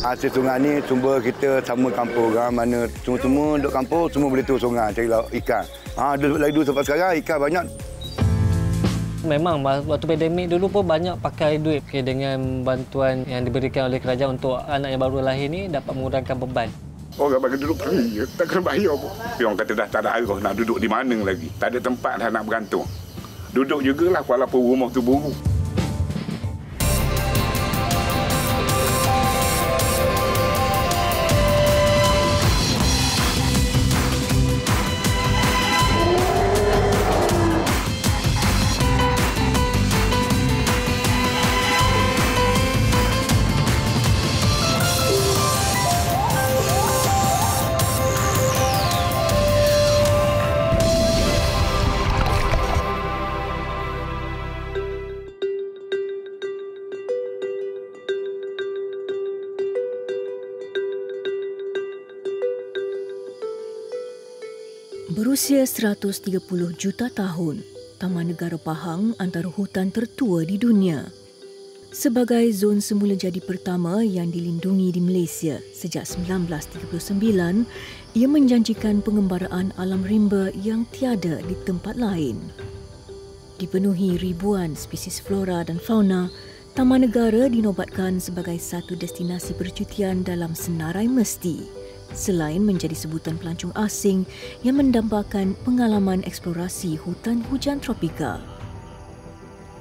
Air sungai ni sumber kita sama kampung orang. Mana semua duduk kampung, semua boleh turun sungai cari ikan. Lagi dulu sampai sekarang ikan banyak. Memang waktu pandemik dulu pun banyak pakai duit dengan bantuan yang diberikan oleh kerajaan untuk anak yang baru lahir ni dapat mengurangkan beban. Orang bagi duduk pergi, tak kena bayar pun. Orang kata dah tak ada arah nak duduk di mana lagi. Tak ada tempat dah nak bergantung. Duduk jugalah walaupun rumah tu buruk. Berusia 130 juta tahun, Taman Negara Pahang antara hutan tertua di dunia. Sebagai zon semula jadi pertama yang dilindungi di Malaysia sejak 1939, ia menjanjikan pengembaraan alam rimba yang tiada di tempat lain. Dipenuhi ribuan spesies flora dan fauna, Taman Negara dinobatkan sebagai satu destinasi percutian dalam senarai mesti. Selain menjadi sebutan pelancong asing yang mendambakan pengalaman eksplorasi hutan hujan tropika.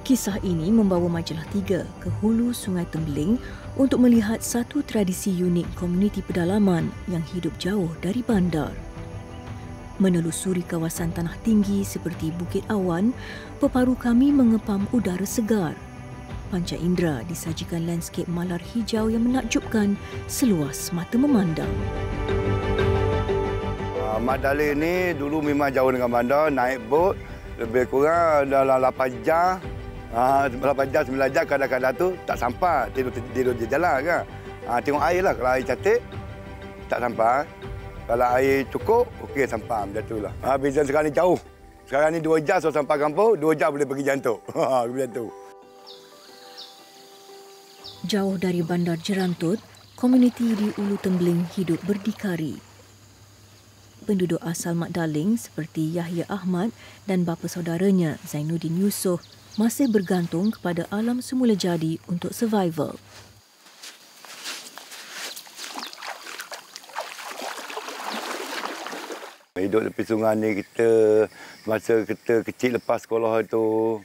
Kisah ini membawa majalah 3 ke hulu Sungai Tembeling untuk melihat satu tradisi unik komuniti pedalaman yang hidup jauh dari bandar. Menelusuri kawasan tanah tinggi seperti Bukit Awan, peparu kami mengepam udara segar. Panca indera disajikan lanskip malar hijau yang menakjubkan seluas mata memandang. Mat Dalin ni dulu memang jauh dengan bandar, naik bot lebih kurang dalam 8 jam. 8 jam, 9 jam kadang-kadang tu tak sampai, tidur di jalan kan. Tengok air lah, kalau air cantik tak sampai. Kalau air cukup, okey sampai macam tu lah. Beza sekarang ni jauh. Sekarang ni 2 jam so sampai kampung, 2 jam boleh pergi jantuk. Macam tu. Jauh dari bandar Jerantut, komuniti di Ulu Tembeling hidup berdikari. Penduduk asal Mat Dalin seperti Yahya Ahmad dan bapa saudaranya Zainuddin Yusof masih bergantung kepada alam semula jadi untuk survival. Hidup tepi sungai ni kita, masa kita kecil lepas sekolah itu,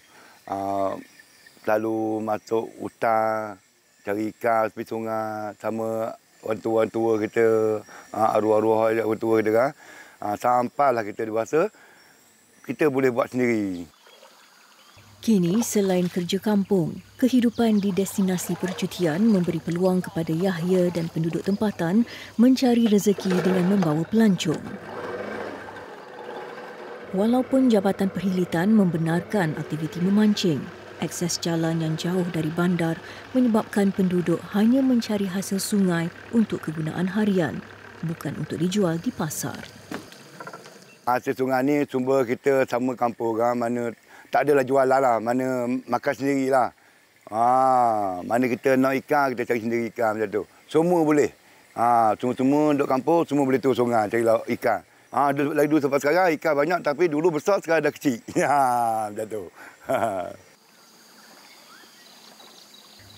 selalu masuk hutan, cari ikan tepi sungai sama orang tua kita, arwah-arwah orang tua kita kan. Sampailah kita dewasa, kita boleh buat sendiri. Kini, selain kerja kampung, kehidupan di destinasi percutian memberi peluang kepada Yahya dan penduduk tempatan mencari rezeki dengan membawa pelancong. Walaupun Jabatan Perhilitan membenarkan aktiviti memancing, akses jalan yang jauh dari bandar menyebabkan penduduk hanya mencari hasil sungai untuk kegunaan harian, bukan untuk dijual di pasar. Hasil sungai ni sumber kita sama kampung orang, mana tak adalah jualan lah, mana makan sendirilah. Mana kita nak ikan, kita cari sendiri ikan macam tu. Semua boleh. Semua duduk kampung, semua boleh turun sungai cari ikan. Lagi dulu sampai sekarang ikan banyak, tapi dulu besar, sekarang dah kecil. Macam tu.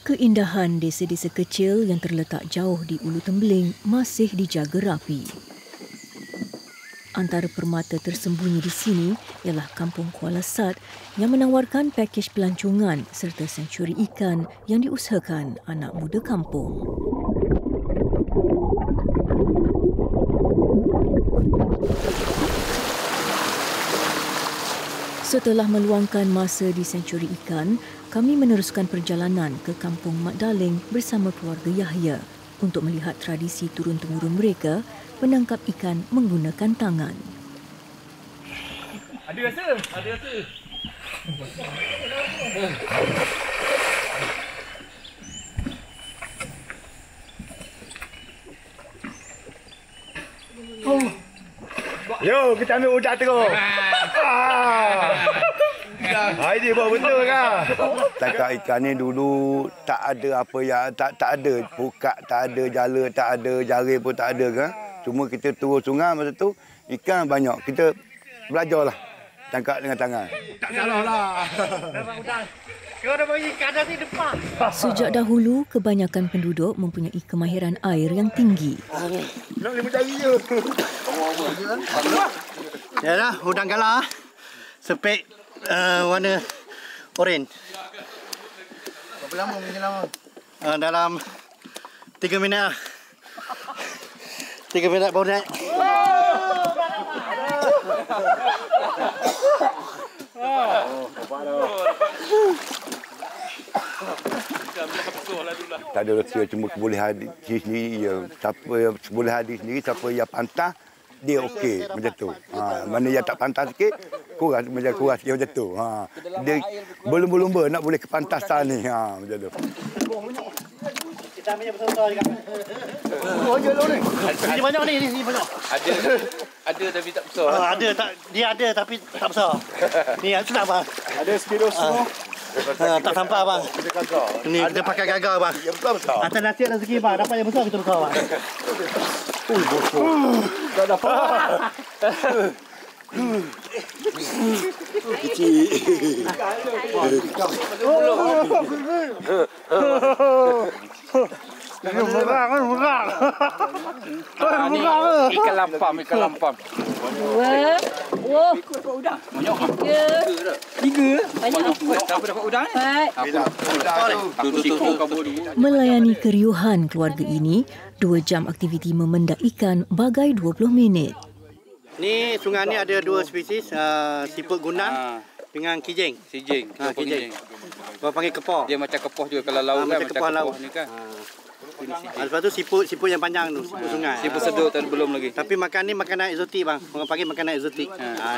Keindahan desa-desa kecil yang terletak jauh di Ulu Tembeling masih dijaga rapi. Antara permata tersembunyi di sini ialah Kampung Kuala Sat yang menawarkan pakej pelancongan serta sanctuari ikan yang diusahakan anak muda kampung. Setelah meluangkan masa di sanctuari ikan, kami meneruskan perjalanan ke Kampung Mat Dalin bersama keluarga Yahya untuk melihat tradisi turun-temurun mereka menangkap ikan menggunakan tangan. Ada rasa? Ada rasa. Yo, kita ambil udak terus. Ini bawa betul kan? Tangkap ikan ni dulu tak ada apa ya, tak ada pukak, tak ada jala, tak ada jaring pun tak ada kan. Cuma kita turun sungai masa tu ikan banyak. Kita belajarlah tangkap dengan tangan. Tak salahlah. Kau dah bagi ikan di depan. Sejak dahulu, kebanyakan penduduk mempunyai kemahiran air yang tinggi. Nak 5 jari je. Ya dah, udang galah. Spek warna oren. Berapa lama menyelam? Dalam 3 minit lah. 3 minit baru naik. Tak ada rahsia, cuma kebolehan diri sendiri je. Siapa yang kebolehan diri sendiri, siapa yang pantas, dia okey macam tu. Mana yang tak pantas sikit, kurang sikit macam tu. Dia berlumba-lumba nak boleh kepantasan ni. Macam tu. Kita ambil besar-besar juga. Oh, je ni. Sini banyak ni, sini banyak. Ada tapi tak besar. Ada tak, dia ada tapi tak besar. Ni sedap bang. Ada spiros semua. Tak sampai bang. Ni kita pakai gagal bang. Yang besar-besar. Atas nasib rezeki bang, dapat yang besar kita besar bang. Tak dapat. Kecil. Murah kan, murah. Ikan lampam, ikan lampam. 2. Oh. Ikut dapat udang. Banyak. 3. Banyak. Siapa dapat udang ni? 4. Melayani keriuhan keluarga ini, 2 jam aktiviti memendam ikan bagai 20 minit. Ni sungai ni ada 2 spesies, siput gunang dengan kijing. Kijing. Kijing. Orang panggil kepor. Dia macam kepoh juga kalau laut kan, macam kepor laut ni kan. Lepas tu siput yang panjang tu, siput sungai. Siput sedut tadi belum lagi. Tapi makan ni makanan eksotik bang. Orang panggil makanan eksotik.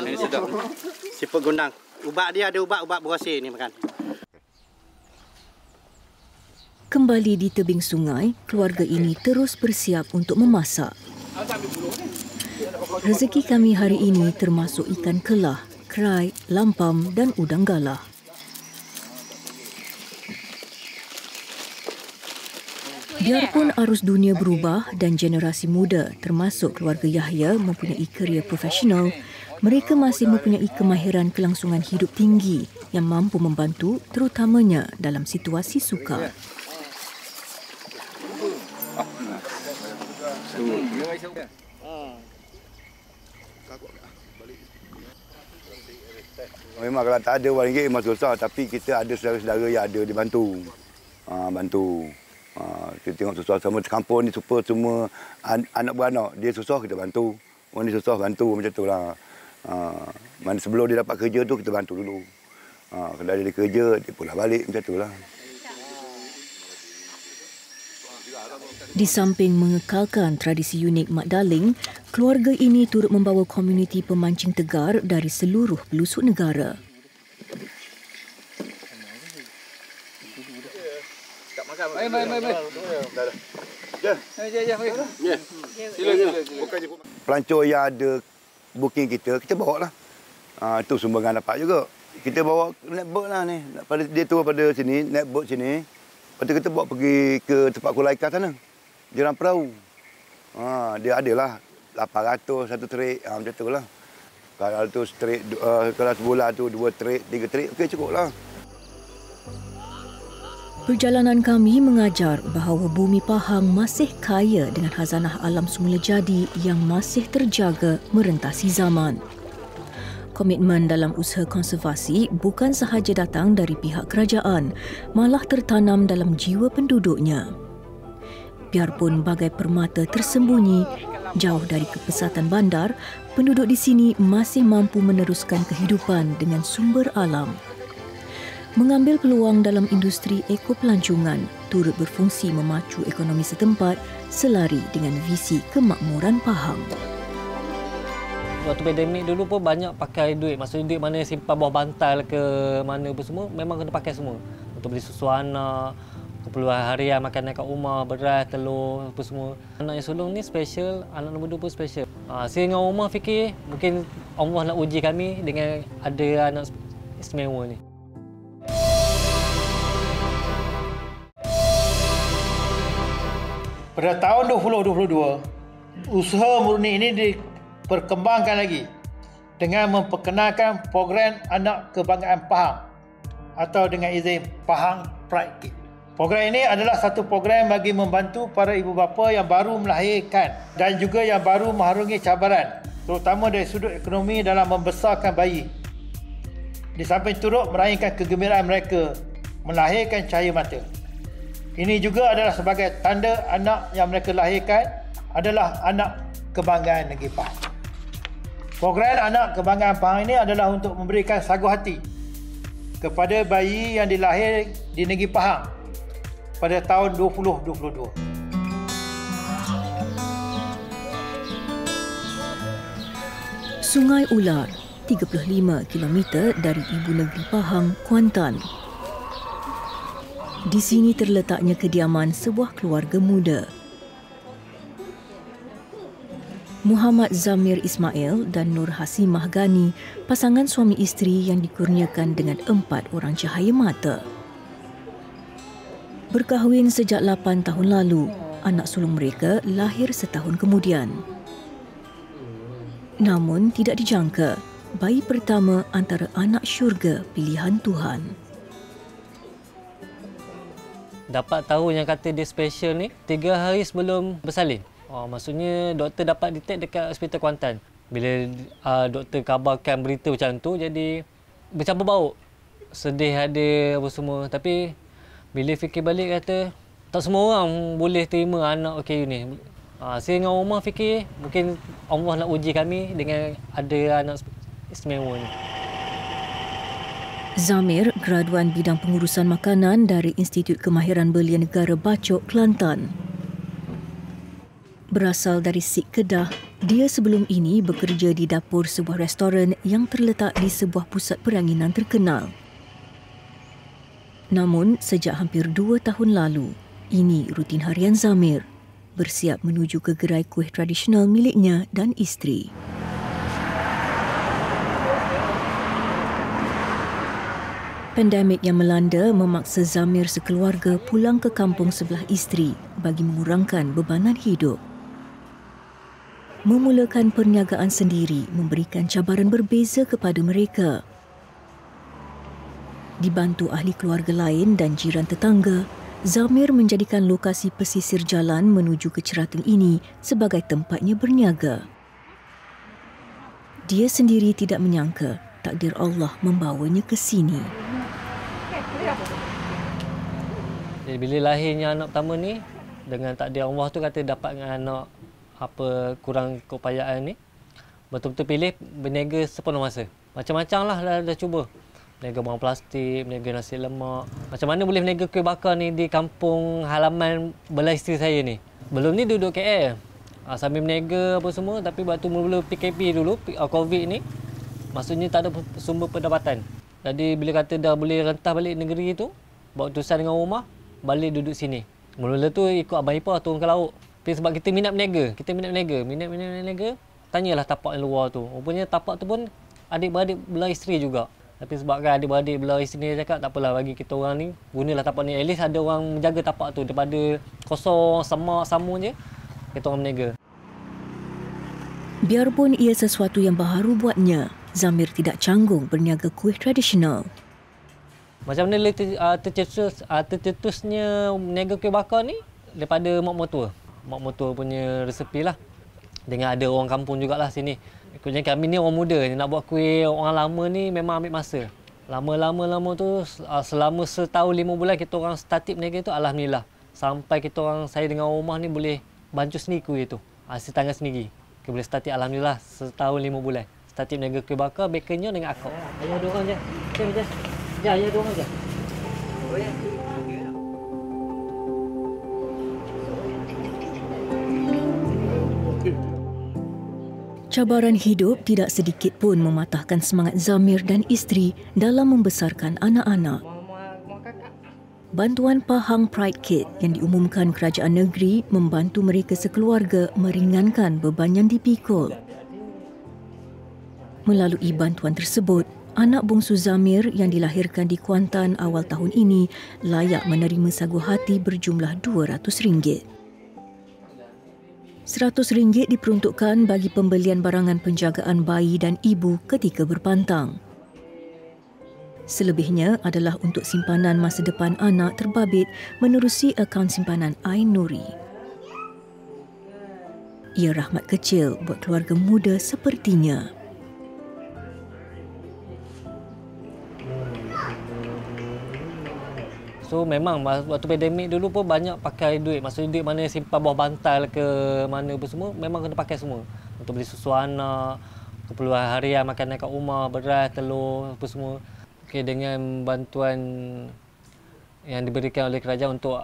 Ni sedap. Siput gunang. Ubat dia ada ubat berhasil ni makan. Kembali di tebing sungai, keluarga ini terus bersiap untuk memasak. Rezeki kami hari ini termasuk ikan kelah, kerai, lampam dan udang galah. Biarpun arus dunia berubah dan generasi muda termasuk keluarga Yahya mempunyai kerjaya profesional, mereka masih mempunyai kemahiran kelangsungan hidup tinggi yang mampu membantu terutamanya dalam situasi sukar. Memang kalau tak ada RM1 memang susah, tapi kita ada saudara-saudara yang ada dibantu. Bantu. Kita tengok susah sama kampung ni semua anak beranak. Dia susah kita bantu. Orang ni susah bantu macam tu lah. Mana sebelum dia dapat kerja tu kita bantu dulu. Kalau dia kerja dia pulang balik macam tu lah. Di samping mengekalkan tradisi unik Mak Daling, keluarga ini turut membawa komuniti pemancing tegar dari seluruh pelosok negara. Pelancong yang ada booking kita bawa lah. Itu sumbangan dapat juga. Kita bawa naik boat lah ni. Dia turun pada sini, naik boat sini. Lepas tu kita bawa pergi ke tempat kulai ikan sana. Jalan perahu. Dia adalah 800 satu trik. Macam tu lah. Kalau tu trik, kalau sebulan tu 2 trik, 3 trik, okey cukup lah. Perjalanan kami mengajar bahawa bumi Pahang masih kaya dengan khazanah alam semula jadi yang masih terjaga merentasi zaman. Komitmen dalam usaha konservasi bukan sahaja datang dari pihak kerajaan, malah tertanam dalam jiwa penduduknya. Biarpun bagai permata tersembunyi, jauh dari kepesatan bandar, penduduk di sini masih mampu meneruskan kehidupan dengan sumber alam. Mengambil peluang dalam industri ekopelancongan turut berfungsi memacu ekonomi setempat selari dengan visi kemakmuran Pahang. Waktu pandemik dulu pun banyak pakai duit. Maksudnya duit mana yang simpan bawah bantal ke mana pun semua, memang kena pakai semua. Untuk beli susu anak, keperluan harian, makanan kat rumah, beras, telur, apa semua. Anak yang sulung ni special, anak nombor 2 pun special. Saya dengan rumah fikir mungkin Allah nak uji kami dengan ada anak istimewa ni. Pada tahun 2022, usaha murni ini diperkembangkan lagi dengan memperkenalkan program Anak Kebanggaan Pahang atau dengan izin Pahang Pride Kit. Program ini adalah satu program bagi membantu para ibu bapa yang baru melahirkan dan juga yang baru mengharungi cabaran, terutama dari sudut ekonomi dalam membesarkan bayi. Di samping turut meraihkan kegembiraan mereka melahirkan cahaya mata. Ini juga adalah sebagai tanda anak yang mereka lahirkan adalah anak kebanggaan negeri Pahang. Program Anak Kebanggaan Pahang ini adalah untuk memberikan sagu hati kepada bayi yang dilahir di negeri Pahang pada tahun 2022. Sungai Ular, 35 km dari ibu negeri Pahang, Kuantan. Di sini terletaknya kediaman sebuah keluarga muda. Muhammad Zamir Ismail dan Nur Hasimah Ghani, pasangan suami isteri yang dikurniakan dengan 4 orang cahaya mata. Berkahwin sejak 8 tahun lalu, anak sulung mereka lahir setahun kemudian. Namun tidak dijangka, bayi pertama antara anak syurga pilihan Tuhan. Dapat tahu yang kata dia special ni 3 hari sebelum bersalin. Maksudnya doktor dapat detect dekat hospital Kuantan. Bila doktor kabarkan berita macam tu, jadi bercampur bauk. Sedih ada apa semua. Tapi bila fikir balik kata tak semua orang boleh terima anak OKU ni. Saya dengan Omar fikir mungkin Allah nak uji kami dengan ada anak istimewa ni. Zamir, graduan bidang pengurusan makanan dari Institut Kemahiran Belia Negara Bacok, Kelantan. Berasal dari Sik Kedah, dia sebelum ini bekerja di dapur sebuah restoran yang terletak di sebuah pusat peranginan terkenal. Namun, sejak hampir 2 tahun lalu, ini rutin harian Zamir, bersiap menuju ke gerai kuih tradisional miliknya dan isteri. Pandemik yang melanda memaksa Zamir sekeluarga pulang ke kampung sebelah isteri bagi mengurangkan bebanan hidup. Memulakan perniagaan sendiri memberikan cabaran berbeza kepada mereka. Dibantu ahli keluarga lain dan jiran tetangga, Zamir menjadikan lokasi pesisir jalan menuju ke Cerateng ini sebagai tempatnya berniaga. Dia sendiri tidak menyangka takdir Allah membawanya ke sini. Jadi bila lahirnya anak pertama ni, dengan takdir Allah tu kata dapat dengan anak apa kurang keupayaan ni, betul-betul pilih berniaga sepenuh masa. Macam-macam lah dah cuba. Berniaga barang plastik, berniaga nasi lemak. Macam mana boleh berniaga kuih bakar ni di kampung halaman belah isteri saya ni. Belum ni duduk KL. Sambil berniaga apa semua, tapi waktu mula-mula PKP dulu, COVID ni, maksudnya tak ada sumber pendapatan. Jadi bila kata dah boleh rentah balik negeri tu, bawa utusan dengan rumah, balik duduk sini. Mula-mula tu ikut abang ipar turun ke laut. Tapi sebab kita minat berniaga, tanyalah tapak yang luar tu. Rupanya tapak tu pun adik-beradik belah isteri juga. Tapi sebab kan adik-beradik belah isteri ni cakap, tak apalah bagi kita orang ni, gunalah tapak ni. At least ada orang menjaga tapak tu daripada kosong, semak, samun je, kita orang berniaga. Biarpun ia sesuatu yang baharu buatnya, Zamir tidak canggung berniaga kuih tradisional. Macam mana tercetusnya berniaga kuih bakar ni daripada mak mertua. Mak mertua punya resepi lah. Dengan ada orang kampung jugalah sini. Ikutnya kami ni orang muda, nak buat kuih orang lama ni memang ambil masa. Lama tu selama setahun 5 bulan kita orang startip berniaga tu, alhamdulillah. Sampai kita orang, saya dengan rumah ni boleh bancu sendiri kuih tu. Hasil tangan sendiri. Kita boleh startip alhamdulillah setahun 5 bulan. Startip berniaga kuih bakar, baconnya dengan akak. Ayah dua orang je. Ayah dua orang je. Cabaran hidup tidak sedikit pun mematahkan semangat Zamir dan isteri dalam membesarkan anak-anak. Bantuan Pahang Pride Kit yang diumumkan kerajaan negeri membantu mereka sekeluarga meringankan beban yang dipikul. Melalui bantuan tersebut, anak bongsu Zamir yang dilahirkan di Kuantan awal tahun ini layak menerima sagu hati berjumlah RM200. RM100 diperuntukkan bagi pembelian barangan penjagaan bayi dan ibu ketika berpantang. Selebihnya adalah untuk simpanan masa depan anak terbabit menerusi akaun simpanan Ain Nuri. Ia rahmat kecil buat keluarga muda sepertinya. So memang waktu pandemik dulu pun banyak pakai duit. Maksudnya duit mana simpan bawah bantal ke mana pun semua memang kena pakai semua. Untuk beli susu anak, keperluan harian, makanan kat rumah, beras, telur apa semua. Okay, dengan bantuan yang diberikan oleh kerajaan untuk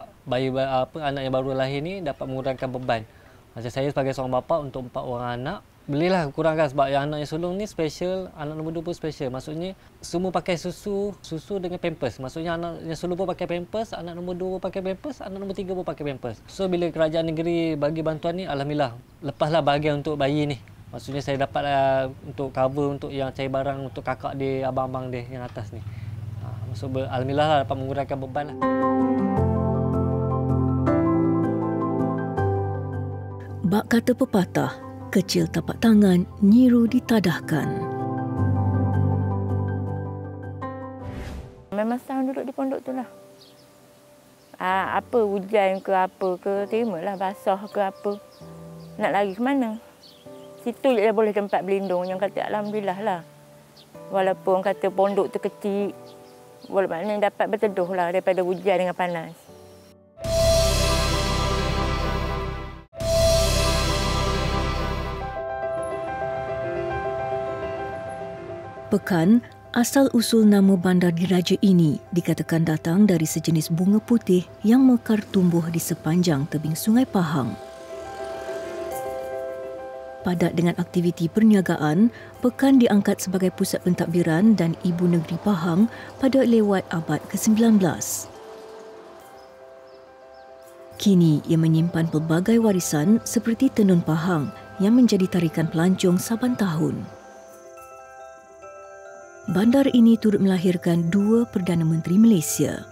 anak yang baru lahir ni dapat mengurangkan beban. Macam saya sebagai seorang bapa untuk 4 orang anak, belilah kurangkan sebab yang anak yang sulung ni special, anak nombor 2 pun special. Maksudnya semua pakai susu dengan pampers. Maksudnya anak yang sulung pun pakai pampers, anak nombor 2 pun pakai pampers, anak nombor 3 pun pakai pampers. So bila kerajaan negeri bagi bantuan ni, alhamdulillah, lepaslah bahagian untuk bayi ni. Maksudnya saya dapat untuk cover untuk yang cari barang untuk kakak dia, abang-abang dia yang atas ni. Maksud alhamdulillah lah dapat mengurangkan beban lah. Bak kata pepatah, kecil tapak tangan, nyiru ditadahkan. Memang setahun duduk di pondok tu lah. Apa hujan ke apa ke, terimalah basah ke apa. Nak lari ke mana? Situ je boleh tempat berlindung. Yang kata alhamdulillah lah. Walaupun kata pondok tu kecil, walaupun dapat berteduh lah daripada hujan dengan panas. Pekan, asal-usul nama bandar diraja ini dikatakan datang dari sejenis bunga putih yang mekar tumbuh di sepanjang tebing Sungai Pahang. Padat dengan aktiviti perniagaan, Pekan diangkat sebagai pusat pentadbiran dan ibu negeri Pahang pada lewat abad ke-19. Kini ia menyimpan pelbagai warisan seperti Tenun Pahang yang menjadi tarikan pelancong saban tahun. Bandar ini turut melahirkan 2 Perdana Menteri Malaysia.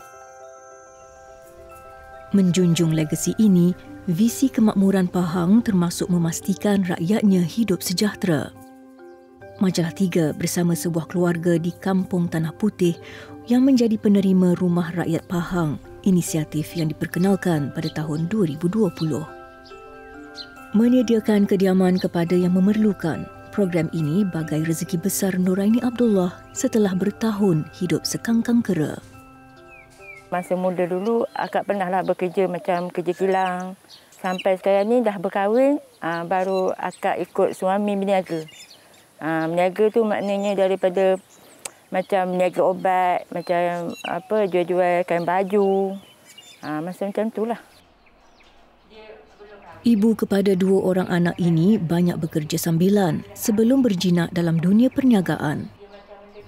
Menjunjung legasi ini, visi kemakmuran Pahang termasuk memastikan rakyatnya hidup sejahtera. Majalah 3 bersama sebuah keluarga di Kampung Tanah Putih yang menjadi penerima Rumah Rakyat Pahang, inisiatif yang diperkenalkan pada tahun 2020. Menyediakan kediaman kepada yang memerlukan, program ini bagai rezeki besar Nuraini Abdullah setelah bertahun hidup sekangkang kera. Masa muda dulu, akak pernahlah bekerja macam kerja kilang. Sampai sekarang ni dah berkahwin, baru akak ikut suami berniaga. Berniaga tu maknanya daripada macam berniaga obat, macam apa jual-jual kain baju. Macam tu lah. Ibu kepada 2 orang anak ini banyak bekerja sambilan sebelum berjinak dalam dunia perniagaan.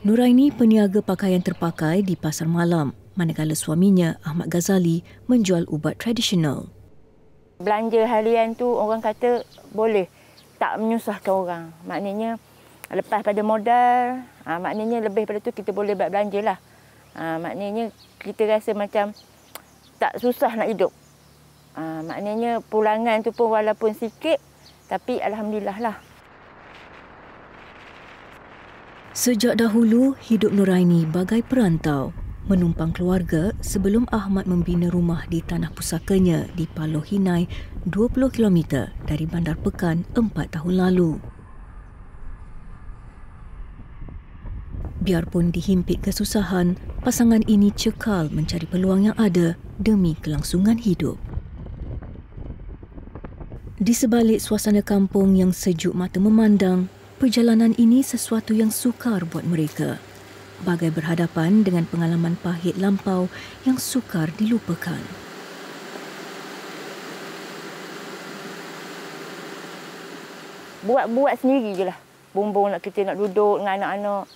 Nuraini peniaga pakaian terpakai di pasar malam, manakala suaminya Ahmad Ghazali menjual ubat tradisional. Belanja harian tu orang kata boleh tak menyusahkan orang. Maknanya lepas pada modal, maknanya lebih pada tu kita boleh buat belanja lah. Maknanya kita rasa macam tak susah nak hidup. Maknanya pulangan tu pun walaupun sikit, tapi alhamdulillah lah. Sejak dahulu, hidup Nuraini bagai perantau, menumpang keluarga sebelum Ahmad membina rumah di tanah pusakanya di Paloh Hinai, 20 km dari Bandar Pekan 4 tahun lalu. Biarpun dihimpit kesusahan, pasangan ini cekal mencari peluang yang ada demi kelangsungan hidup. Di sebalik suasana kampung yang sejuk mata memandang, perjalanan ini sesuatu yang sukar buat mereka. Bagai berhadapan dengan pengalaman pahit lampau yang sukar dilupakan. Buat sendiri je lah. Bumbung kita nak duduk dengan anak-anak.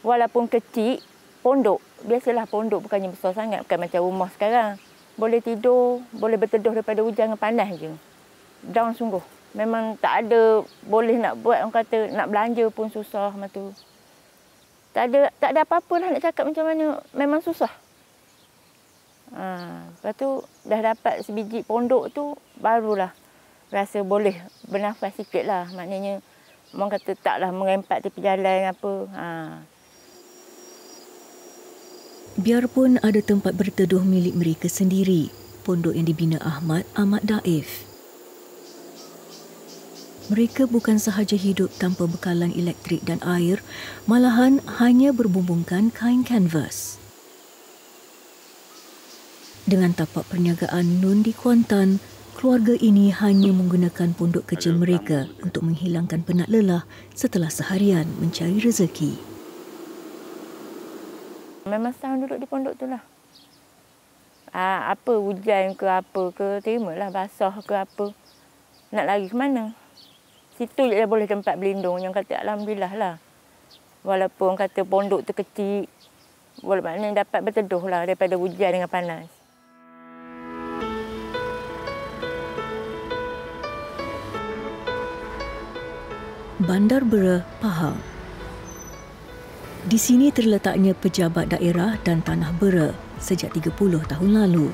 Walaupun kecil, pondok. Biasalah pondok bukannya besar sangat. Bukan macam rumah sekarang. Boleh tidur, boleh berteduh daripada hujan dengan panas je. Down sungguh. Memang tak ada boleh nak buat, orang kata nak belanja pun susah macam tu. Tak ada apa-apa lah nak cakap macam mana. Memang susah. Lepas tu dah dapat sebiji pondok tu, barulah rasa boleh bernafas sikit lah. Maknanya orang kata taklah merempat tepi jalan apa. Biarpun ada tempat berteduh milik mereka sendiri, pondok yang dibina Ahmad amat daif. Mereka bukan sahaja hidup tanpa bekalan elektrik dan air, malahan hanya berbumbungkan kain kanvas. Dengan tapak perniagaan Nun di Kuantan, keluarga ini hanya menggunakan pondok kecil mereka untuk menghilangkan penat lelah setelah seharian mencari rezeki. Memang setahun duduk di pondok tu lah. Apa hujan ke apa ke, terimalah basah ke apa. Nak lari ke mana? Situ je boleh tempat berlindung. Yang kata alhamdulillah lah. Walaupun kata pondok tu kecil, maknanya dapat berteduh lah daripada hujan dengan panas. Bandar Bera, Pahang. Di sini terletaknya pejabat daerah dan tanah Bera sejak 30 tahun lalu.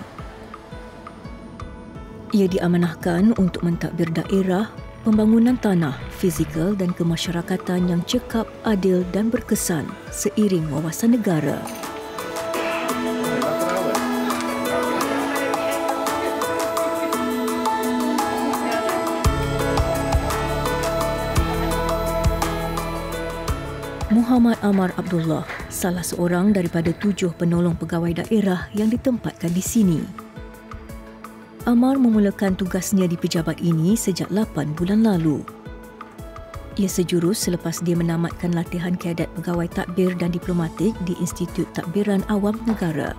Ia diamanahkan untuk mentadbir daerah, pembangunan tanah, fizikal dan kemasyarakatan yang cekap, adil dan berkesan seiring wawasan negara. Muhammad Amar Abdullah, salah seorang daripada 7 penolong pegawai daerah yang ditempatkan di sini. Amar memulakan tugasnya di pejabat ini sejak 8 bulan lalu. Ia sejurus selepas dia menamatkan latihan kadet pegawai tadbir dan diplomatik di Institut Tadbiran Awam Negara.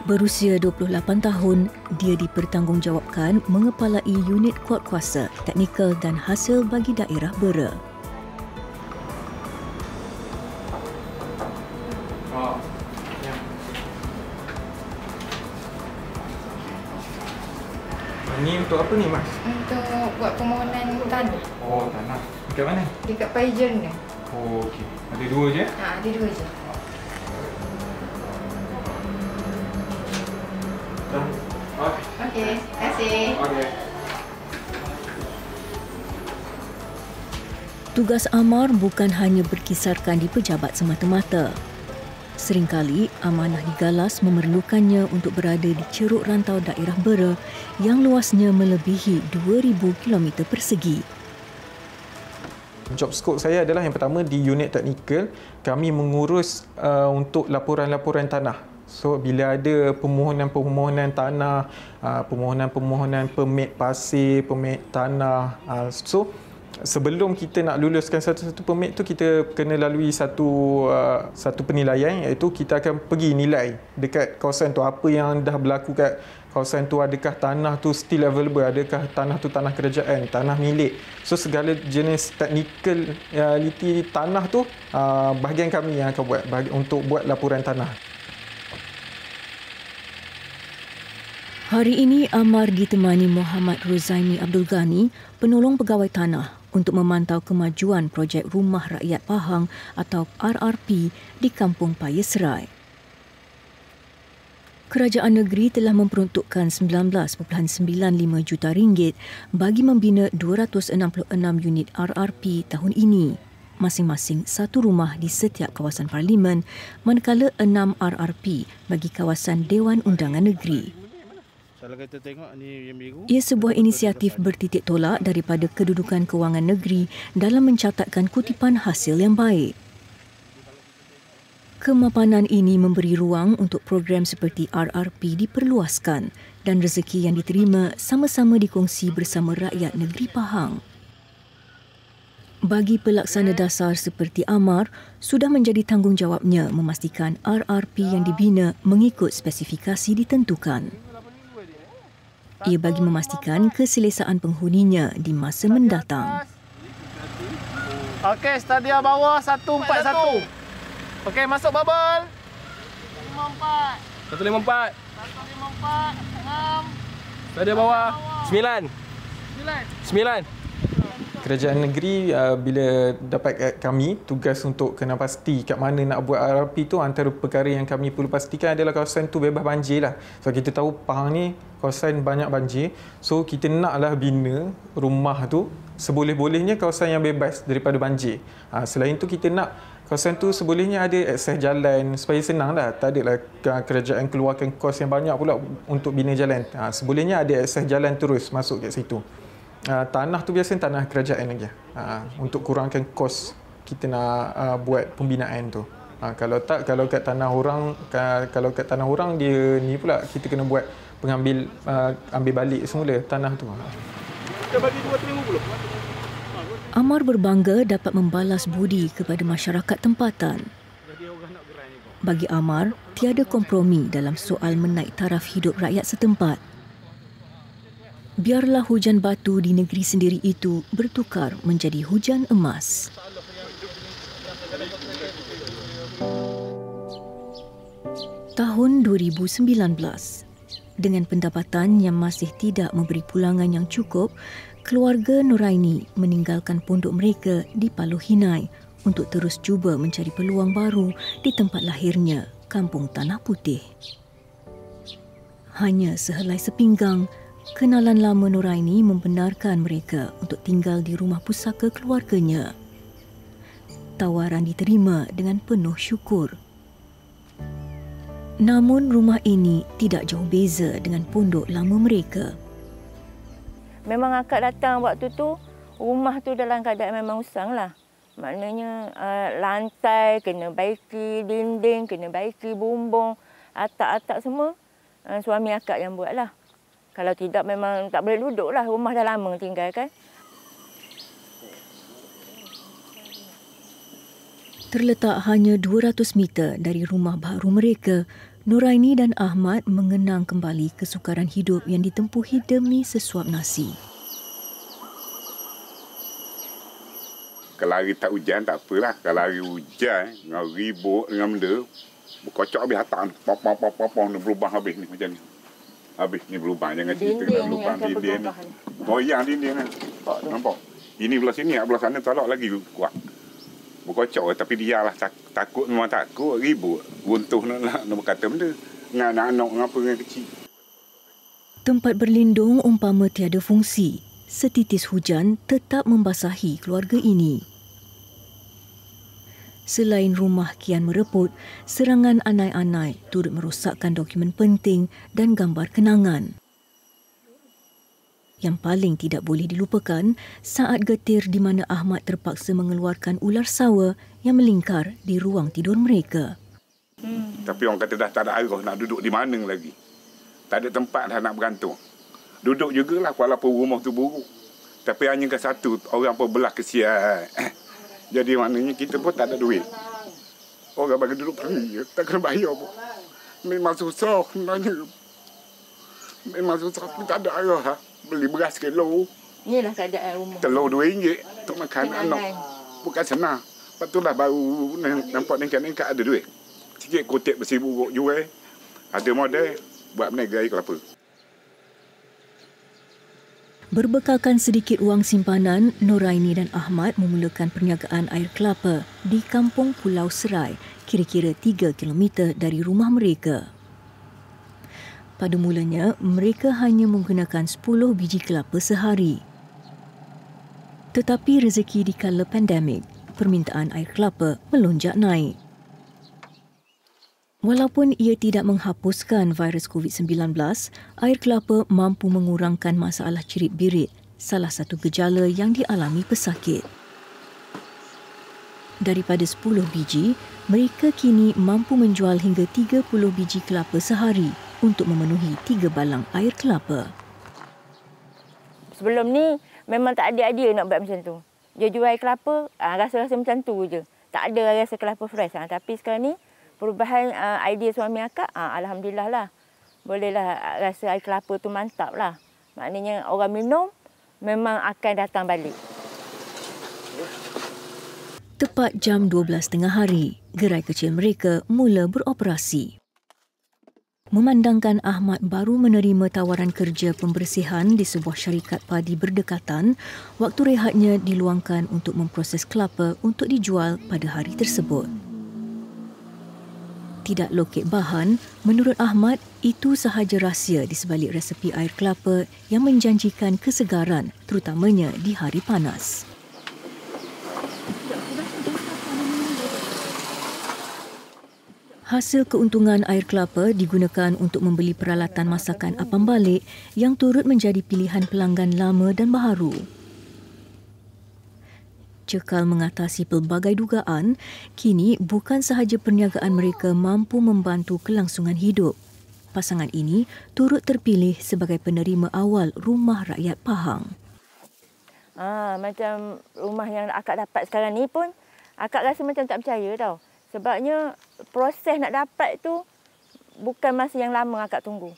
Berusia 28 tahun, dia dipertanggungjawabkan mengepalai unit kuatkuasa, teknikal dan hasil bagi daerah Bera. Ini untuk apa ni, Mas? Untuk buat permohonan tanah. Oh, tanah. Dekat mana? Dekat Paijen ni. Oh, okey. Ada 2 je? Ada 2 je. Okey, terima kasih. Okey. Tugas Amar bukan hanya berkisarkan di pejabat semata-mata. Seringkali amanah digalas memerlukannya untuk berada di ceruk rantau daerah Bera yang luasnya melebihi 2,000 km persegi. Job scope saya adalah yang pertama di unit teknikal, kami mengurus untuk laporan-laporan tanah. So bila ada permohonan-permohonan tanah, permohonan-permohonan permit pasir, permit tanah, sebelum kita nak luluskan satu-satu permit tu, kita kena lalui satu penilaian, iaitu kita akan pergi nilai dekat kawasan tu apa yang dah berlaku kat kawasan tu. Adakah tanah tu still available, adakah tanah tu tanah kerajaan, tanah milik. So segala jenis technicality tanah tu bahagian kami yang akan buat untuk buat laporan tanah. Hari ini Amar ditemani Muhammad Rozaimi Abdul Ghani, penolong pegawai tanah, untuk memantau kemajuan projek Rumah Rakyat Pahang atau RRP di Kampung Payasrai. Kerajaan negeri telah memperuntukkan 19.95 juta ringgit bagi membina 266 unit RRP tahun ini, masing-masing satu rumah di setiap kawasan parlimen, manakala 6 RRP bagi kawasan Dewan Undangan Negeri. Ia sebuah inisiatif bertitik tolak daripada Kedudukan Kewangan Negeri dalam mencatatkan kutipan hasil yang baik. Kemapanan ini memberi ruang untuk program seperti RRP diperluaskan dan rezeki yang diterima sama-sama dikongsi bersama rakyat negeri Pahang. Bagi pelaksana dasar seperti Amar, sudah menjadi tanggungjawabnya memastikan RRP yang dibina mengikut spesifikasi ditentukan. Ia bagi memastikan keselesaan penghuninya di masa mendatang. Okey, stadium bawah 141. Okey, masuk bubble. 154. 154. 154. 6. Stadium bawah 9. 9. 9. Kerajaan negeri bila dapat kat kami tugas untuk kena pasti kat mana nak buat RRP tu, antara perkara yang kami perlu pastikan adalah kawasan tu bebas banjir lah. So kita tahu Pahang ni kawasan banyak banjir. So kita naklah bina rumah tu seboleh-bolehnya kawasan yang bebas daripada banjir. Selain tu kita nak kawasan tu sebolehnya ada akses jalan supaya senang lah. Tak adalah kerajaan keluarkan kos yang banyak pula untuk bina jalan. Sebolehnya ada akses jalan terus masuk kat situ. Tanah tu biasanya tanah kerajaan lagi. Untuk kurangkan kos kita nak buat pembinaan tu. Kalau tak, kalau kat tanah orang dia ni pula kita kena buat pengambil ambil balik semula tanah tu. Kita bagi 2-3 minggu dulu. Amar berbangga dapat membalas budi kepada masyarakat tempatan. Bagi Amar, tiada kompromi dalam soal menaik taraf hidup rakyat setempat. Biarlah hujan batu di negeri sendiri itu bertukar menjadi hujan emas. Tahun 2019, dengan pendapatan yang masih tidak memberi pulangan yang cukup, keluarga Nuraini meninggalkan pondok mereka di Paluh Hinai untuk terus cuba mencari peluang baru di tempat lahirnya, Kampung Tanah Putih. Hanya sehelai sepinggang, kenalan lama Nuraini membenarkan mereka untuk tinggal di rumah pusaka keluarganya. Tawaran diterima dengan penuh syukur. Namun rumah ini tidak jauh beza dengan pondok lama mereka. Memang akak datang waktu tu, rumah tu dalam keadaan memang usang lah. Maknanya lantai kena baiki, dinding kena baiki, bumbung, atap-atap semua suami akak yang buat lah. Kalau tidak memang tak boleh duduk lah, rumah dah lama tinggal kan. Terletak hanya 200 meter dari rumah baru mereka, Nuraini dan Ahmad mengenang kembali kesukaran hidup yang ditempuhi demi sesuap nasi. Kalau hari tak hujan tak apalah. Kalau hari hujan dengan ribut dengan benda, berkocok habis hatam. Pop berubah habis ni macam ni. Habis ni berlubang, jangan cerita kena berlubang dinding ni. Goyang dinding kan. Nampak? Ini belah sini, belah sana tolak lagi kuat. Berkocok tapi dia lah takut, memang takut, ribut. Runtuh nak berkata benda. Dengan anak-anak, ngapa dengan kecil. Tempat berlindung umpama tiada fungsi. Setitis hujan tetap membasahi keluarga ini. Selain rumah kian mereput, serangan anai-anai turut merosakkan dokumen penting dan gambar kenangan. Yang paling tidak boleh dilupakan saat getir di mana Ahmad terpaksa mengeluarkan ular sawa yang melingkar di ruang tidur mereka. Tapi orang kata dah tak ada arah nak duduk di mana lagi. Tak ada tempat dah nak bergantung. Duduk jugalah walaupun rumah tu buruk. Tapi hanya ke satu, orang pun belah kesian. Jadi maknanya kita pun tak ada duit. Orang bagi duduk pergi, tak kena bayar pun. Memang susah sebenarnya. Memang susah, tapi tak ada arah. Beli beras kilo. Inilah keadaan rumah. Telur RM2 untuk makan anak. Bukan senang. Lepas tu lah baru nampak nengkat-nengkat ada duit. Sikit kutip besi buruk jual. Ada model buat berniaga air kelapa. Berbekalkan sedikit wang simpanan, Nuraini dan Ahmad memulakan perniagaan air kelapa di Kampung Pulau Serai, kira-kira 3 km dari rumah mereka. Pada mulanya, mereka hanya menggunakan 10 biji kelapa sehari. Tetapi rezeki di kala pandemik, permintaan air kelapa melonjak naik. Walaupun ia tidak menghapuskan virus COVID-19, air kelapa mampu mengurangkan masalah cirit-birit, salah satu gejala yang dialami pesakit. Daripada 10 biji, mereka kini mampu menjual hingga 30 biji kelapa sehari untuk memenuhi 3 balang air kelapa. Sebelum ni memang tak ada idea nak buat macam tu. Dia jual air kelapa, rasa-rasa macam tu je. Tak ada rasa kelapa fresh. Tapi sekarang ni perubahan idea suami akak, alhamdulillah lah. Bolehlah rasa air kelapa tu mantap lah. Maknanya orang minum memang akan datang balik. Tepat jam 12 tengah hari, gerai kecil mereka mula beroperasi. Memandangkan Ahmad baru menerima tawaran kerja pembersihan di sebuah syarikat padi berdekatan, waktu rehatnya diluangkan untuk memproses kelapa untuk dijual pada hari tersebut. Tidak lokek bahan, menurut Ahmad, itu sahaja rahsia di sebalik resepi air kelapa yang menjanjikan kesegaran, terutamanya di hari panas. Hasil keuntungan air kelapa digunakan untuk membeli peralatan masakan apam balik yang turut menjadi pilihan pelanggan lama dan baharu. Cekal mengatasi pelbagai dugaan, kini bukan sahaja perniagaan mereka mampu membantu kelangsungan hidup. Pasangan ini turut terpilih sebagai penerima awal Rumah Rakyat Pahang. Macam rumah yang akak dapat sekarang ni pun, akak rasa macam tak percaya tau. Sebabnya proses nak dapat tu bukan masa yang lama akak tunggu.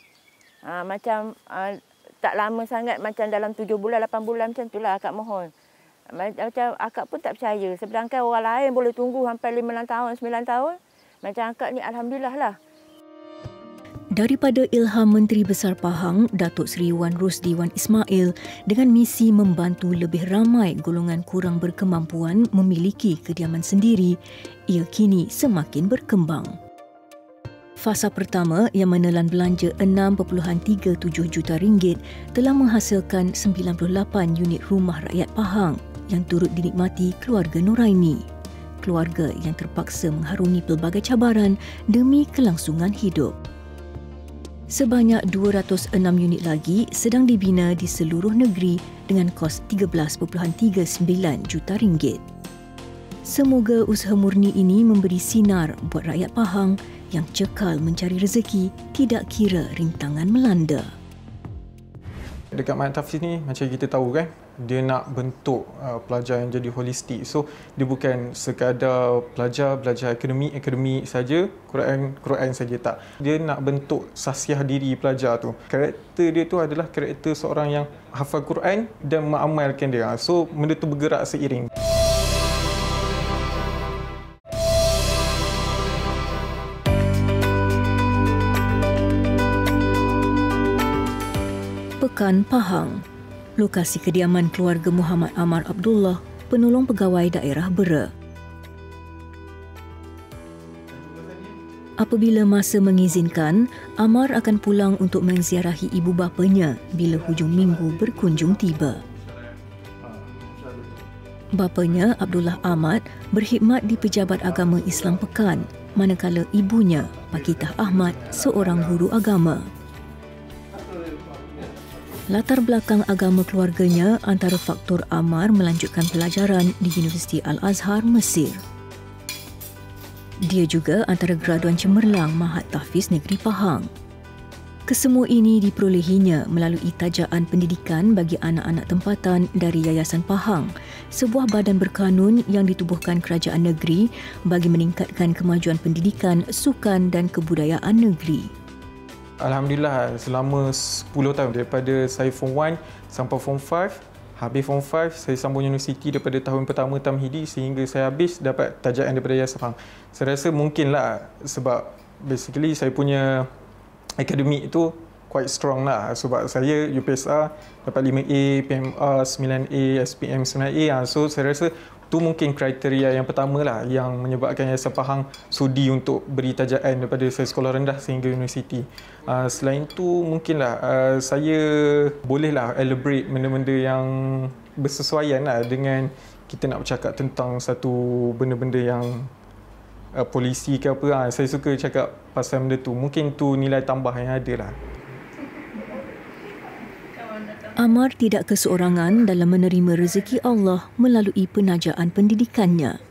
Macam tak lama sangat, macam dalam 7 bulan, 8 bulan macam itulah akak mohon. Macam akak pun tak percaya. Sedangkan orang lain boleh tunggu sampai 5 tahun, 9 tahun. Macam akak ni alhamdulillah lah. Daripada ilham Menteri Besar Pahang, Datuk Seri Wan Rosdi Wan Ismail dengan misi membantu lebih ramai golongan kurang berkemampuan memiliki kediaman sendiri, ia kini semakin berkembang. Fasa pertama yang menelan belanja RM6.37 juta telah menghasilkan 98 unit rumah rakyat Pahang yang turut dinikmati keluarga Nuraini. Keluarga yang terpaksa mengharungi pelbagai cabaran demi kelangsungan hidup. Sebanyak 206 unit lagi sedang dibina di seluruh negeri dengan kos RM13.39 juta. Semoga usaha murni ini memberi sinar buat rakyat Pahang yang cekal mencari rezeki tidak kira rintangan melanda. Dekat Mat Tafiz ni macam kita tahu kan, dia nak bentuk pelajar yang jadi holistik. So dia bukan sekadar belajar akademik saja, Quran saja, tak. Dia nak bentuk sasiah diri pelajar tu. Karakter dia tu adalah karakter seorang yang hafal Quran dan mengamalkan dia. So benda tu bergerak seiring. Pekan Pahang, lokasi kediaman keluarga Muhammad Amar Abdullah, penolong pegawai daerah Bera. Apabila masa mengizinkan, Amar akan pulang untuk menziarahi ibu bapanya bila hujung minggu berkunjung tiba. Bapanya, Abdullah Ahmad, berkhidmat di Pejabat Agama Islam Pekan, manakala ibunya, Pakitah Ahmad, seorang guru agama. Latar belakang agama keluarganya antara faktor Amar melanjutkan pelajaran di Universiti Al-Azhar, Mesir. Dia juga antara graduan cemerlang Mahat Tahfiz Negeri Pahang. Kesemua ini diperolehinya melalui tajaan pendidikan bagi anak-anak tempatan dari Yayasan Pahang, sebuah badan berkanun yang ditubuhkan kerajaan negeri bagi meningkatkan kemajuan pendidikan, sukan dan kebudayaan negeri. Alhamdulillah, selama 10 tahun daripada saya Form 1 sampai Form 5, habis Form 5 saya sambung universiti daripada tahun pertama Tamhidi sehingga saya habis dapat tajaan daripada Yayasan Pahang. Saya rasa mungkinlah sebab basically saya punya akademik itu quite strong lah, sebab saya UPSR dapat 5A, PMR 9A, SPM 9A. So saya rasa itu mungkin kriteria yang pertama lah yang menyebabkan Yayasan Pahang sudi untuk beri tajaan daripada saya sekolah rendah sehingga universiti. Selain itu mungkinlah saya bolehlah elaborate benda-benda yang bersesuaian lah dengan kita nak bercakap tentang satu benda-benda yang polisi ke apa. Saya suka cakap pasal benda tu. Mungkin tu nilai tambah yang ada lah. Amar tidak keseorangan dalam menerima rezeki Allah melalui penajaan pendidikannya.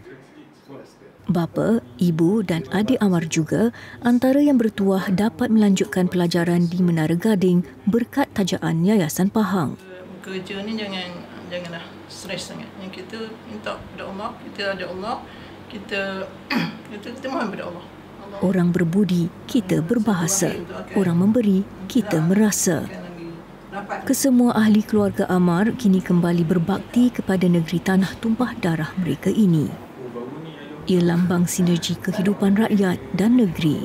Bapa, ibu dan adik Amar juga antara yang bertuah dapat melanjutkan pelajaran di Menara Gading berkat tajaan Yayasan Pahang. Kerja ni janganlah stres sangat. Yang kita minta pada Allah, kita ada Allah, kita mohon pada Allah. Orang berbudi, kita berbahasa. Orang memberi, kita merasa. Kesemua ahli keluarga Amar kini kembali berbakti kepada negeri tanah tumpah darah mereka ini. Ia lambang sinergi kehidupan rakyat dan negeri.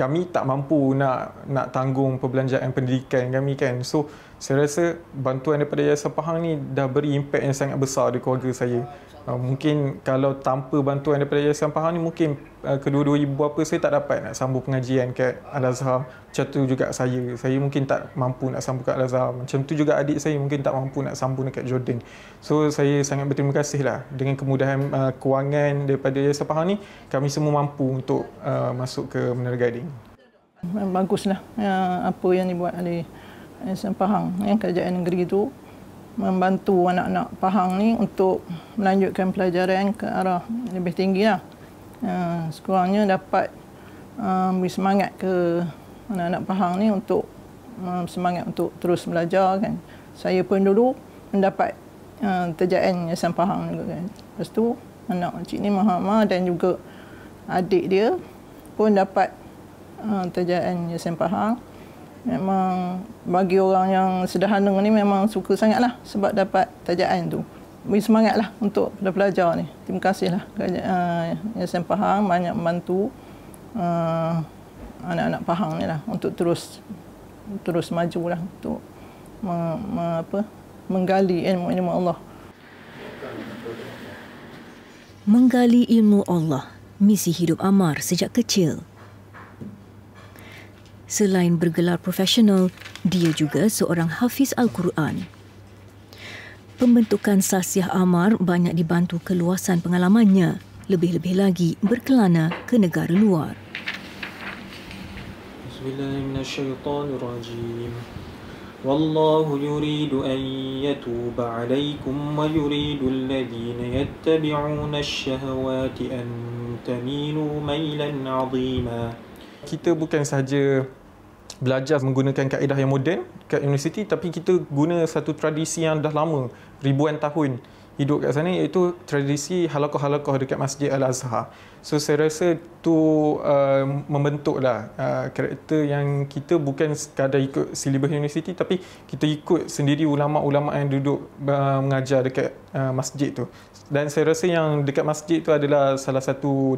kami tak mampu nak tanggung perbelanjaan pendidikan kami kan. So saya rasa bantuan daripada Yayasan Pahang ni dah beri impak yang sangat besar di keluarga saya. Mungkin kalau tanpa bantuan daripada Yayasan Pahang ni mungkin kedua-dua ibu bapa saya tak dapat nak sambung pengajian kat Al-Azhar. Macam tu juga saya mungkin tak mampu nak sambung kat Al-Azhar. Macam tu juga adik saya mungkin tak mampu nak sambung dekat Jordan. So saya sangat berterima kasih lah dengan kemudahan kewangan daripada Yayasan Pahang ni, kami semua mampu untuk masuk ke Menara Gading. Baguslah apa yang dibuat oleh Yayasan Pahang, kerajaan negeri itu membantu anak-anak Pahang ni untuk melanjutkan pelajaran ke arah lebih tinggi lah. Sekurangnya dapat beri semangat ke anak-anak Pahang ni untuk semangat untuk terus belajar kan. Saya pun dulu mendapat terjaan Yayasan Pahang juga kan. Lepas tu anak cik ni Mahama dan juga adik dia pun dapat terjaan Yayasan Pahang. Memang bagi orang yang sederhana ni memang suka sangatlah sebab dapat tajaan tu. Beri semangatlah untuk pelajar ni. Terima kasihlah Yayasan Pahang banyak membantu anak-anak Pahang ni lah untuk terus majulah untuk menggali ilmu Allah. Menggali ilmu Allah, misi hidup Ammar sejak kecil. Selain bergelar profesional, dia juga seorang hafiz Al-Quran. Pembentukan Sasiah Ammar banyak dibantu keluasan pengalamannya, lebih-lebih lagi berkelana ke negara luar. Bismillahirrahmanirrahim. Wallahu yuridu an yatuba alaikum wa yuridu alladhina yattabi'una ash-shahawati an tamilu mailan 'azima. Kita bukan sahaja belajar menggunakan kaedah yang moden kat universiti, tapi kita guna satu tradisi yang dah lama, ribuan tahun hidup kat sana, iaitu tradisi halaqah-halaqah dekat Masjid Al-Azhar. So saya rasa tu membentuklah karakter yang kita bukan sekadar ikut silibus universiti, tapi kita ikut sendiri ulama'-ulama' yang duduk mengajar dekat masjid tu. Dan saya rasa yang dekat masjid tu adalah salah satu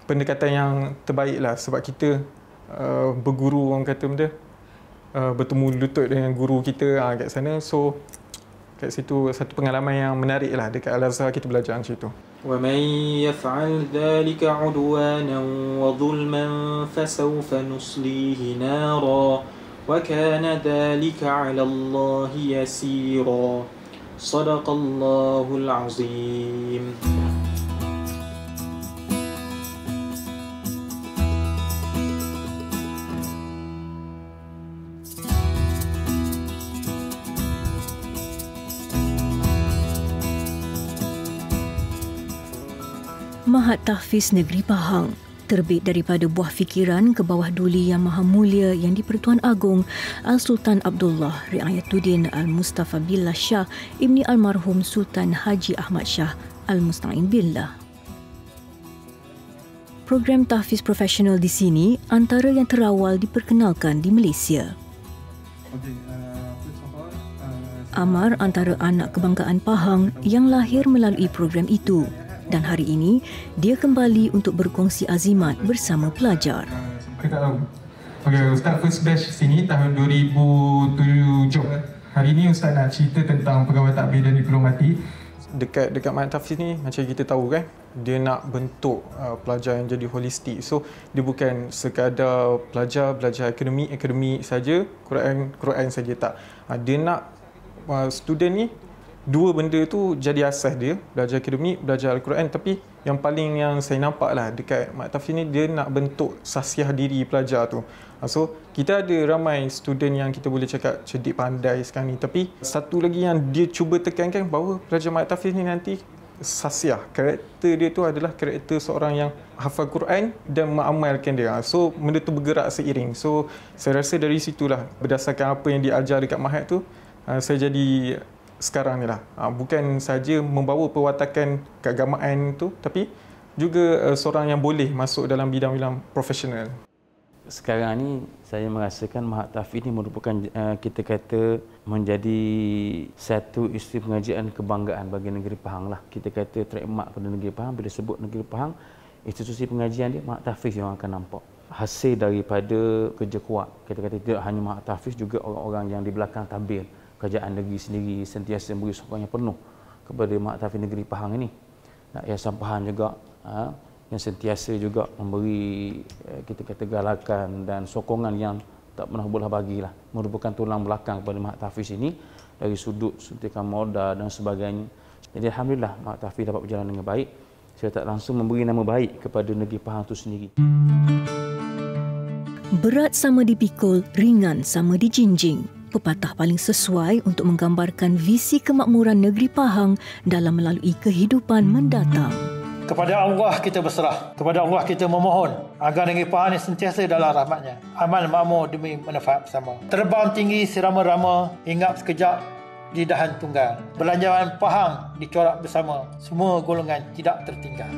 pendekatan yang terbaik lah, sebab kita berguru, orang kata benda, bertemu lutut dengan guru kita kat sana. So kat situ satu pengalaman yang menarik lah, dekat Al-Azhar kita belajar macam itu. وَمَنْ يَفْعَلْ ذَلِكَ عُدْوَانًا وَظُلْمًا فَسَوْفَ نُصْلِيهِ نَارًا وَكَانَ ذَلِكَ عَلَى اللَّهِ يَسِيرًا صَدَقَ اللَّهُ الْعَظِيمُ. Mahat Tahfiz Negeri Pahang terbit daripada buah fikiran ke bawah duli Yang Maha Mulia yang di-Pertuan Agong Al-Sultan Abdullah Riayatuddin Al-Mustafa Billah Shah Ibni Almarhum Sultan Haji Ahmad Shah Al-Musta'in Billah. Program tahfiz profesional di sini antara yang terawal diperkenalkan di Malaysia. Ammar antara anak kebanggaan Pahang yang lahir melalui program itu. Dan hari ini, dia kembali untuk berkongsi azimat bersama pelajar. Saya tak tahu. Okay, Ustaz first batch sini tahun 2007. Hari ini Ustaz nak cerita tentang pegawai takbir dan diplomati. Dekat Mahat Tahfiz ni, macam kita tahu kan, dia nak bentuk pelajar yang jadi holistik. So, dia bukan sekadar belajar akademik saja, Quran saja tak. Dia nak student ni, dua benda tu jadi asas dia, belajar akademik, belajar Al-Quran. Tapi yang paling yang saya nampak lah dekat Mahat Tahfiz ni, dia nak bentuk sasiah diri pelajar tu. So kita ada ramai student yang kita boleh cakap cerdik pandai sekarang ni, tapi satu lagi yang dia cuba tekankan bahawa pelajar Mahat Tahfiz ni nanti sasiah. Karakter dia tu adalah karakter seorang yang hafal Quran dan mengamalkan dia. So benda tu bergerak seiring. So saya rasa dari situlah, berdasarkan apa yang diajar dekat Mahat tu, saya jadi sekarang ni lah. Bukan saja membawa perwatakan keagamaan tu, tapi juga seorang yang boleh masuk dalam bidang-bidang profesional. Sekarang ni saya merasakan Mahat Tahfiz ni merupakan kita kata menjadi satu isteri pengajian kebanggaan bagi negeri Pahang lah. Kita kata trademark pada negeri Pahang, bila sebut negeri Pahang, institusi pengajian dia Mahat Tahfiz yang akan nampak. hasil daripada kerja kuat. Kita kata tidak hanya Mahat Tahfiz, juga orang-orang yang di belakang tabir kerajaan negeri sendiri sentiasa memberi sokongan yang penuh kepada Mahat Tahfiz Negeri Pahang ini. Yayasan Pahang juga yang sentiasa juga memberi kita kata galakan dan sokongan yang tak pernah boleh bagilah, merupakan tulang belakang kepada Mahat Tahfiz ini dari sudut suntikan modal dan sebagainya. Jadi alhamdulillah Mahat Tahfiz dapat berjalan dengan baik. Saya tak langsung memberi nama baik kepada negeri Pahang itu sendiri. Berat sama dipikul, ringan sama dijinjing. Pepatah paling sesuai untuk menggambarkan visi kemakmuran negeri Pahang dalam melalui kehidupan mendatang. Kepada Allah kita berserah. Kepada Allah kita memohon agar negeri Pahang ini sentiasa dalam rahmat-Nya. Aman makmur demi manfaat bersama. Terbang tinggi serama-rama, hinggap sekejap di dahan tunggal. Belanjawan Pahang dicorak bersama. Semua golongan tidak tertinggal.